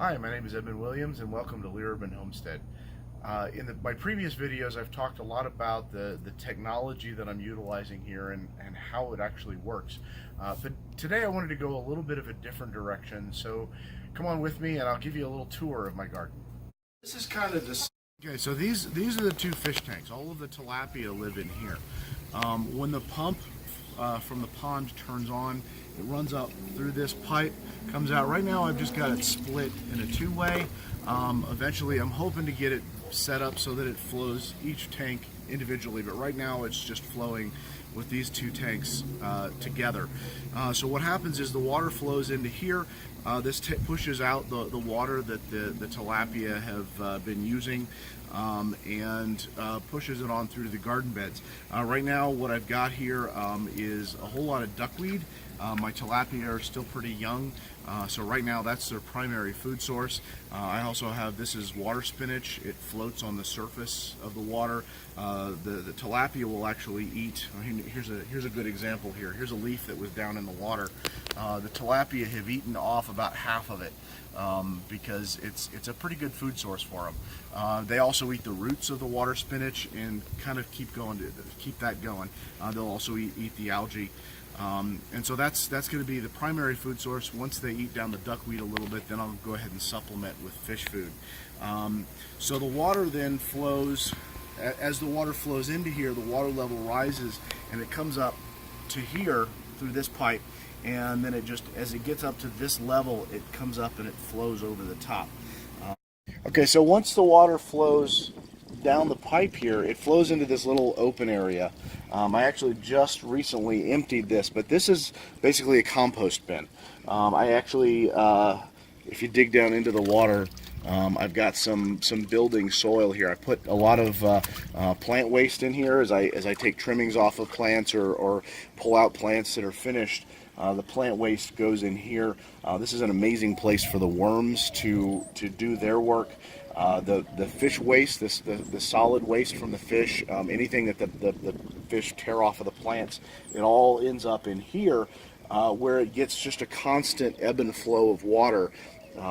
Hi, my name is Edmund Williams and welcome to Lehr Homestead. In my previous videos I've talked a lot about the technology that I'm utilizing here and how it actually works. But today I wanted to go a little bit of a different direction, so come on with me and I'll give you a little tour of my garden. This is kind of this. Okay, so these are the two fish tanks. All of the tilapia live in here. When the pump from the pond turns on, it runs up through this pipe, comes out. Right now I've just got it split in a two-way. Eventually I'm hoping to get it set up so that it flows each tank individually, but right now it's just flowing with these two tanks together. So what happens is the water flows into here. This pushes out the water that the tilapia have been using and pushes it on through to the garden beds. Right now what I've got here is a whole lot of duckweed. My tilapia are still pretty young, so right now that's their primary food source. I also have, this is water spinach. It floats on the surface of the water. The tilapia will actually eat. Here's a good example here. Here's a leaf that was down in the water. The tilapia have eaten off about half of it because it's a pretty good food source for them. They also eat the roots of the water spinach and kind of keep that going. They'll also eat the algae. And so that's going to be the primary food source. Once they eat down the duckweed a little bit, then I'll go ahead and supplement with fish food. So the water then flows. As the water flows into here, the water level rises and it comes up to here through this pipe, and then it just, as it gets up to this level, it comes up and it flows over the top. Okay, so once the water flows down the pipe here, it flows into this little open area. I actually just recently emptied this, but this is basically a compost bin. I actually, if you dig down into the water, I've got some building soil here. I put a lot of plant waste in here as I take trimmings off of plants or pull out plants that are finished. The plant waste goes in here. This is an amazing place for the worms to do their work. The fish waste, the solid waste from the fish, anything that the fish tear off of the plants, it all ends up in here where it gets just a constant ebb and flow of water,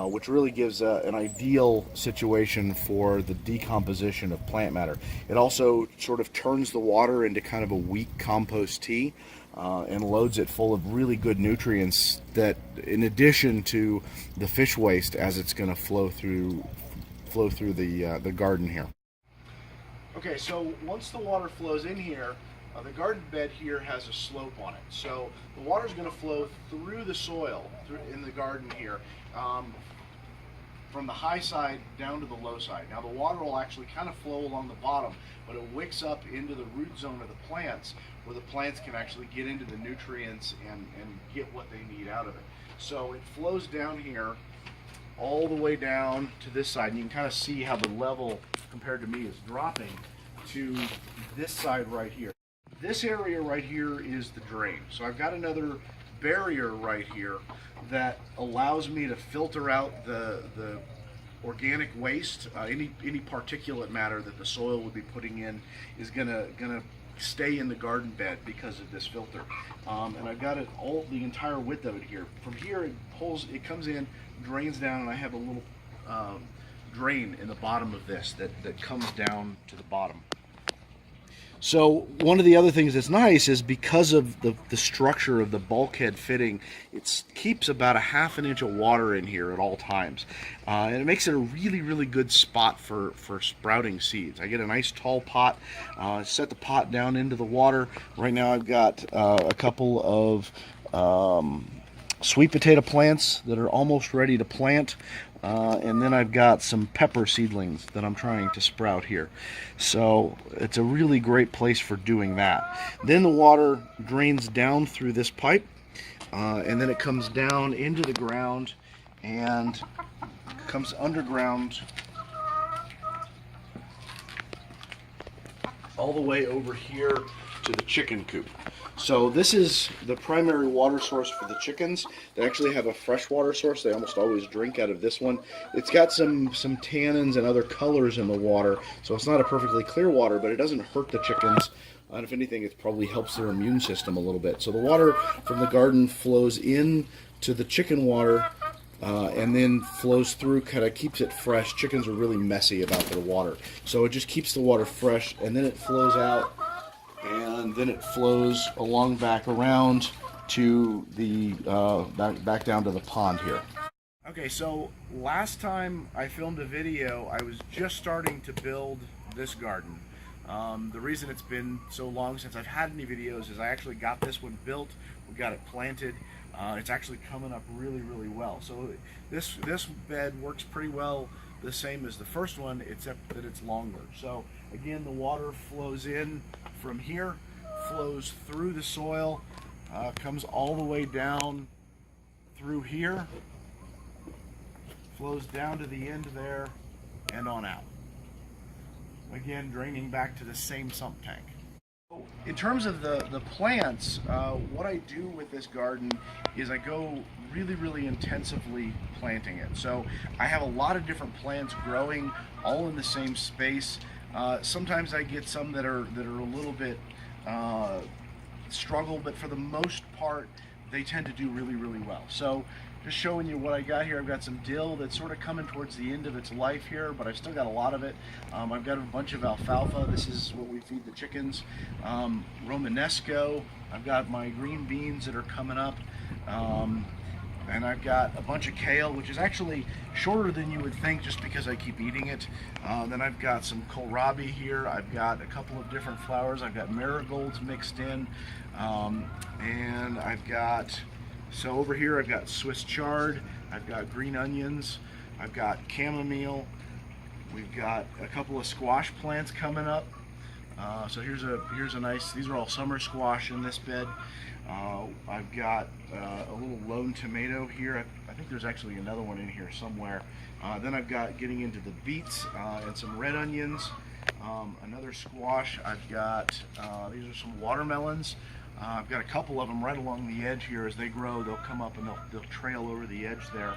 which really gives an ideal situation for the decomposition of plant matter. It also sort of turns the water into kind of a weak compost tea. And loads it full of really good nutrients that, in addition to the fish waste, as it's going to flow through the garden here. Okay, so once the water flows in here, the garden bed here has a slope on it. So the water is going to flow through the soil in the garden here, from the high side down to the low side. Now the water will actually kind of flow along the bottom, but it wicks up into the root zone of the plants, where the plants can actually get into the nutrients and get what they need out of it. So it flows down here all the way down to this side, and you can kind of see how the level compared to me is dropping to this side right here. This area right here is the drain. So I've got another barrier right here that allows me to filter out the organic waste. Any particulate matter that the soil would be putting in is gonna stay in the garden bed because of this filter. And I've got it all, the entire width of it here. From here it comes in, drains down, and I have a little drain in the bottom of this that comes down to the bottom. So one of the other things that's nice is because of the structure of the bulkhead fitting, it keeps about a ½ an inch of water in here at all times. And it makes it a really good spot for sprouting seeds. I get a nice tall pot, set the pot down into the water. Right now I've got a couple of sweet potato plants that are almost ready to plant. And then I've got some pepper seedlings that I'm trying to sprout here. So it's a really great place for doing that. Then the water drains down through this pipe, and then it comes down into the ground and comes underground all the way over here to the chicken coop. So this is the primary water source for the chickens. They actually have a freshwater source. They almost always drink out of this one. It's got some tannins and other colors in the water, so it's not a perfectly clear water, but it doesn't hurt the chickens. And if anything, it probably helps their immune system a little bit. So the water from the garden flows in to the chicken water and then flows through, kind of keeps it fresh. Chickens are really messy about their water, so it just keeps the water fresh, and then it flows out, and then it flows along back around to the back down to the pond here. Okay, so last time I filmed a video, I was just starting to build this garden. The reason it's been so long since I've had any videos is I actually got this one built, we got it planted. It's actually coming up really, really well. So this bed works pretty well, the same as the first one, except that it's longer. So again, the water flows in from here, flows through the soil, comes all the way down through here, flows down to the end there, and on out. Again, draining back to the same sump tank. In terms of the plants, what I do with this garden is I go really, really intensively planting it. So I have a lot of different plants growing all in the same space. Sometimes I get some that are a little bit struggle, but for the most part, they tend to do really, really well. So just showing you what I got here. I've got some dill that's sort of coming towards the end of its life here, but I've still got a lot of it. I've got a bunch of alfalfa. This is what we feed the chickens. Romanesco. I've got my green beans that are coming up. And I've got a bunch of kale, which is actually shorter than you would think just because I keep eating it. Then I've got some kohlrabi here. I've got a couple of different flowers. I've got marigolds mixed in. And I've got, so over here I've got Swiss chard, I've got green onions, I've got chamomile, we've got a couple of squash plants coming up. So here's a nice, these are all summer squash in this bed. I've got a little lone tomato here. I think there's actually another one in here somewhere. Then I've got, getting into the beets and some red onions, another squash. I've got, these are some watermelons. I've got a couple of them right along the edge here. As they grow, they'll come up and they'll trail over the edge there.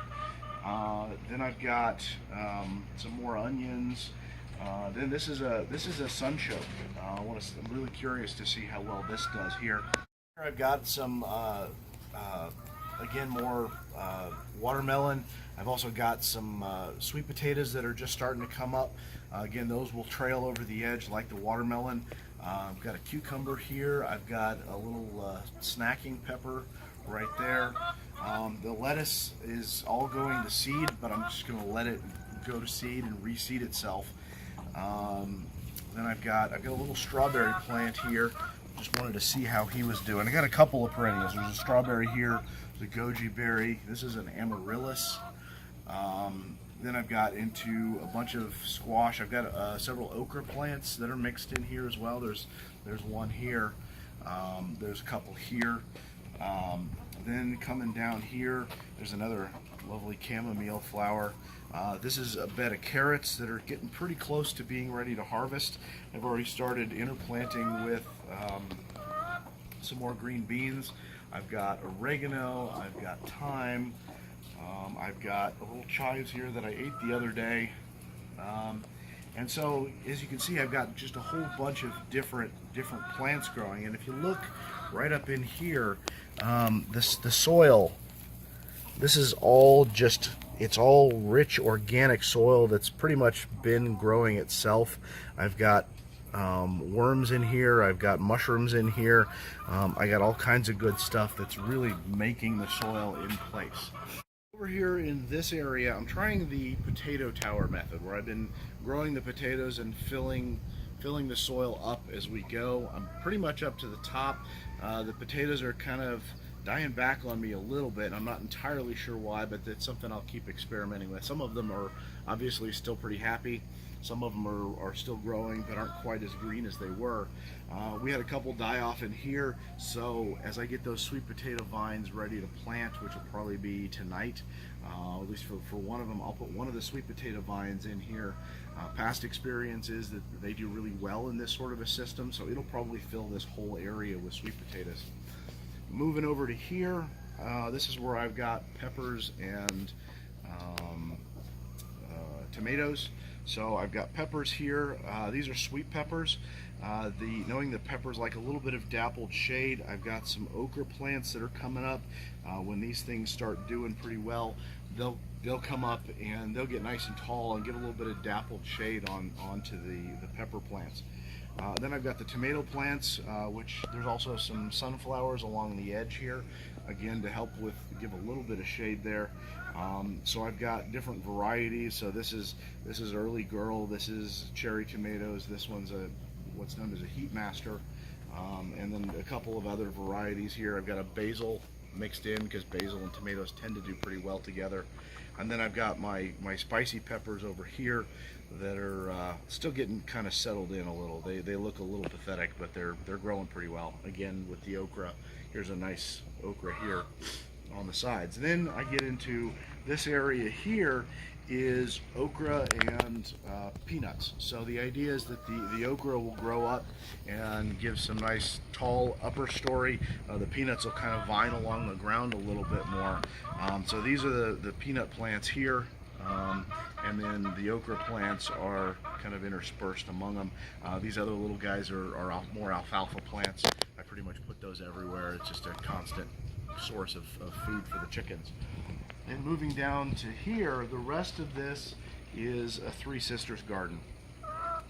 Then I've got some more onions. Then this is a sunchoke. I'm really curious to see how well this does here. Here I've got some again more watermelon. I've also got some sweet potatoes that are just starting to come up. Again, those will trail over the edge like the watermelon. I've got a cucumber here. I've got a little snacking pepper right there. The lettuce is all going to seed, but I'm just going to let it go to seed and reseed itself. Then I've got a little strawberry plant here. Just wanted to see how he was doing. I got a couple of perennials. There's a strawberry here, the goji berry. This is an amaryllis. Then I've got into a bunch of squash. I've got several okra plants that are mixed in here as well. There's one here. There's a couple here. Then coming down here, there's another lovely chamomile flower. This is a bed of carrots that are getting pretty close to being ready to harvest. I've already started interplanting with some more green beans. I've got oregano, I've got thyme, I've got a little chives here that I ate the other day. And so, as you can see, I've got just a whole bunch of different plants growing. And if you look right up in here, the soil, this is all just, it's all rich organic soil that's pretty much been growing itself. I've got worms in here, I've got mushrooms in here, I got all kinds of good stuff that's really making the soil in place. Over here in this area, I'm trying the potato tower method, where I've been growing the potatoes and filling the soil up as we go. I'm pretty much up to the top. The potatoes are kind of dying back on me a little bit. I'm not entirely sure why, but it's something I'll keep experimenting with. Some of them are obviously still pretty happy. Some of them are still growing but aren't quite as green as they were. We had a couple die off in here, so as I get those sweet potato vines ready to plant, which will probably be tonight, at least for one of them, I'll put one of the sweet potato vines in here. Past experience is that they do really well in this sort of a system, so it'll probably fill this whole area with sweet potatoes. Moving over to here, this is where I've got peppers and tomatoes. So I've got peppers here. These are sweet peppers. Knowing that peppers like a little bit of dappled shade, I've got some okra plants that are coming up. When these things start doing pretty well, they'll come up and they'll get nice and tall and get a little bit of dappled shade onto the pepper plants. Then I've got the tomato plants, which there's also some sunflowers along the edge here, again to help give a little bit of shade there. So I've got different varieties. So this is Early Girl, this is cherry tomatoes, this one's what's known as a heat master, and then a couple of other varieties here. I've got a basil mixed in because basil and tomatoes tend to do pretty well together. And then I've got my spicy peppers over here that are still getting kind of settled in a little. They look a little pathetic, but they're growing pretty well. Again, with the okra, here's a nice okra here on the sides. And then I get into this area here is okra and peanuts. So the idea is that the okra will grow up and give some nice tall upper story. The peanuts will kind of vine along the ground a little bit more. So these are the peanut plants here. And then the okra plants are kind of interspersed among them. These other little guys are more alfalfa plants. I pretty much put those everywhere. It's just a constant source of feed for the chickens. And moving down to here, the rest of this is a Three Sisters garden.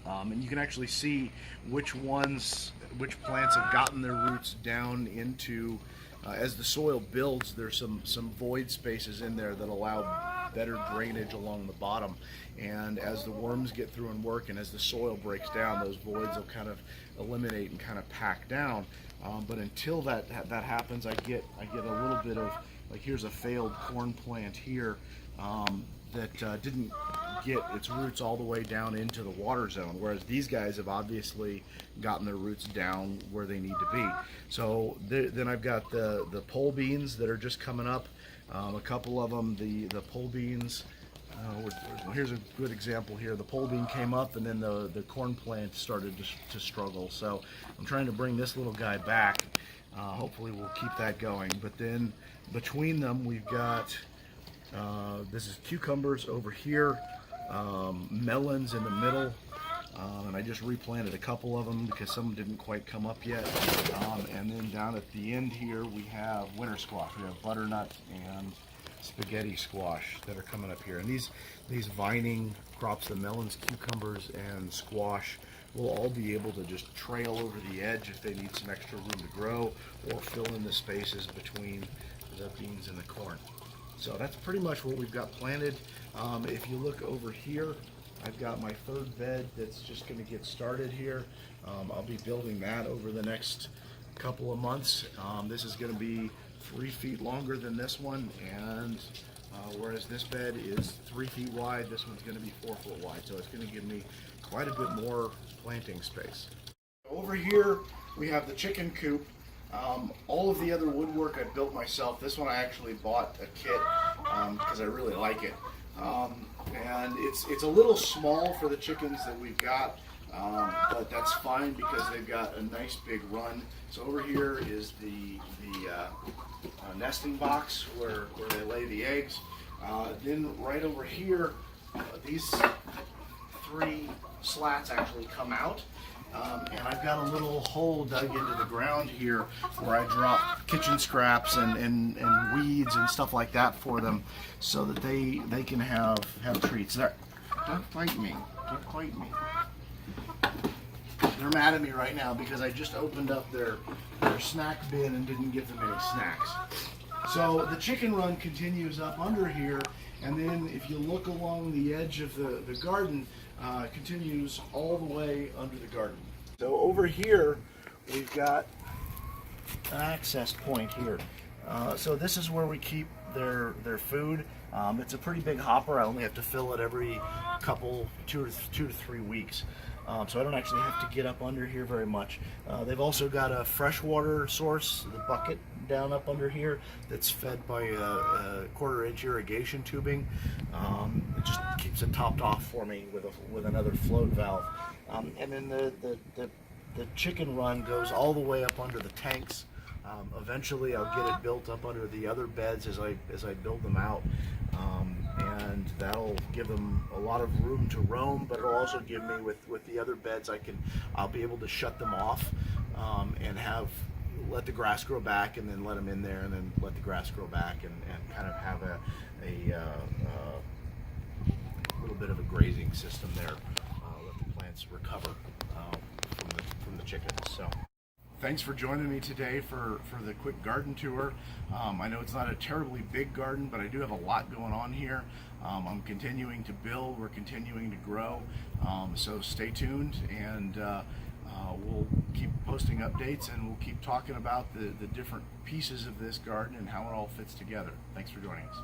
And you can actually see which plants have gotten their roots down into, as the soil builds, there's some void spaces in there that allow better drainage along the bottom. And as the worms get through and work, and as the soil breaks down, those voids will kind of eliminate and kind of pack down. But until that happens, I get a little bit of, like, here's a failed corn plant here that didn't get its roots all the way down into the water zone, whereas these guys have obviously gotten their roots down where they need to be. So then I've got the pole beans that are just coming up. A couple of them, the pole beans, here's a good example here. The pole bean came up and then the corn plant started to struggle. So I'm trying to bring this little guy back. Hopefully we'll keep that going. But then between them we've got, this is cucumbers over here, melons in the middle, and I just replanted a couple of them because some didn't quite come up yet. And then down at the end here we have winter squash. We have butternut and spaghetti squash that are coming up here. And these vining crops, the melons, cucumbers, and squash, will all be able to just trail over the edge if they need some extra room to grow, or fill in the spaces between the beans and the corn. So that's pretty much what we've got planted. If you look over here, I've got my third bed that's just going to get started here. I'll be building that over the next couple of months. This is going to be 3 feet longer than this one, and whereas this bed is 3 feet wide, this one's going to be 4 foot wide. So it's going to give me quite a bit more planting space. Over here we have the chicken coop. All of the other woodwork I built myself. This one I actually bought a kit because I really like it. And it's a little small for the chickens that we've got, but that's fine because they've got a nice big run. So over here is the nesting box where they lay the eggs. Then right over here, these 3 slats actually come out. And I've got a little hole dug into the ground here where I drop kitchen scraps and weeds and stuff like that for them, so that they can have treats. There, don't fight me. Don't fight me. They're mad at me right now because I just opened up their snack bin and didn't give them any snacks. So the chicken run continues up under here, and then if you look along the edge of the garden, continues all the way under the garden. So over here we've got an access point here. So this is where we keep their food. It's a pretty big hopper. I only have to fill it every couple, 2 to 3 weeks. So I don't actually have to get up under here very much. They've also got a freshwater source, the bucket down up under here, that's fed by a 1/4-inch irrigation tubing. It just keeps it topped off for me with another float valve. And then the chicken run goes all the way up under the tanks Eventually, I'll get it built up under the other beds as I build them out, and that'll give them a lot of room to roam. But it'll also give me, with the other beds, I'll be able to shut them off and let the grass grow back, and then let them in there, and then let the grass grow back, and kind of have a little bit of a grazing system there. Let the plants recover from the chickens. So. Thanks for joining me today for the quick garden tour. I know it's not a terribly big garden, but I do have a lot going on here. I'm continuing to build, we're continuing to grow, so stay tuned, and we'll keep posting updates, and we'll keep talking about the different pieces of this garden and how it all fits together. Thanks for joining us.